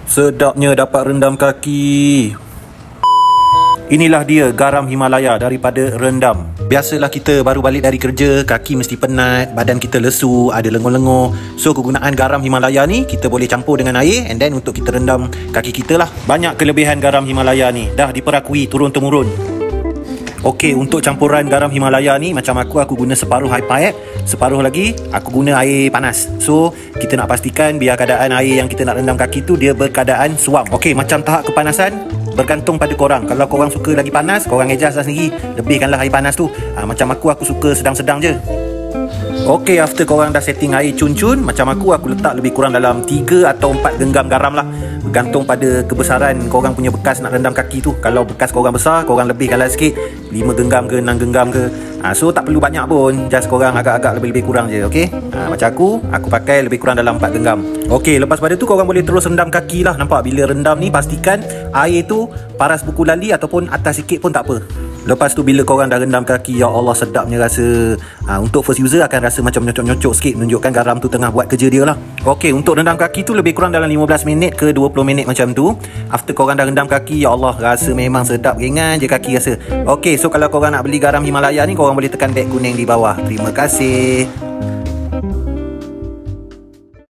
Sedapnya dapat rendam kaki. Inilah dia garam Himalaya daripada rendam. Biasalah kita baru balik dari kerja, kaki mesti penat, badan kita lesu, ada lengur-lengur. So kegunaan garam Himalaya ni kita boleh campur dengan air and then untuk kita rendam kaki kita lah. Banyak kelebihan garam Himalaya ni, dah diperakui turun-temurun. Okey, untuk campuran garam Himalaya ni macam aku guna separuh high pipe, separuh lagi aku guna air panas. So kita nak pastikan biar keadaan air yang kita nak rendam kaki tu dia berkeadaan suam. Okey, macam tahap kepanasan bergantung pada korang. Kalau korang suka lagi panas, korang adjust lah sendiri, lebihkanlah air panas tu. Macam aku suka sedang-sedang je. Okey, after korang dah setting air cun-cun, macam aku letak lebih kurang dalam 3 atau 4 genggam garam lah. Bergantung pada kebesaran korang punya bekas nak rendam kaki tu. Kalau bekas korang besar, korang lebihkanlah sikit, 5 genggam ke 6 genggam ke. So tak perlu banyak pun, just korang agak-agak lebih kurang je, okey. Macam aku pakai lebih kurang dalam 4 genggam. Okey, lepas pada tu korang boleh terus rendam kaki lah. Nampak bila rendam ni pastikan air tu paras buku lali ataupun atas sikit pun tak apa. Lepas tu bila korang dah rendam kaki, ya Allah sedapnya rasa. Untuk first user akan rasa macam nyocok-nyocok sikit, menunjukkan garam tu tengah buat kerja dia lah. Okey, untuk rendam kaki tu lebih kurang dalam 15 minit ke 20 minit macam tu. After korang dah rendam kaki, ya Allah rasa memang sedap, ringan je kaki rasa. Okey, so kalau korang nak beli garam Himalaya ni, korang boleh tekan beg kuning di bawah. Terima kasih.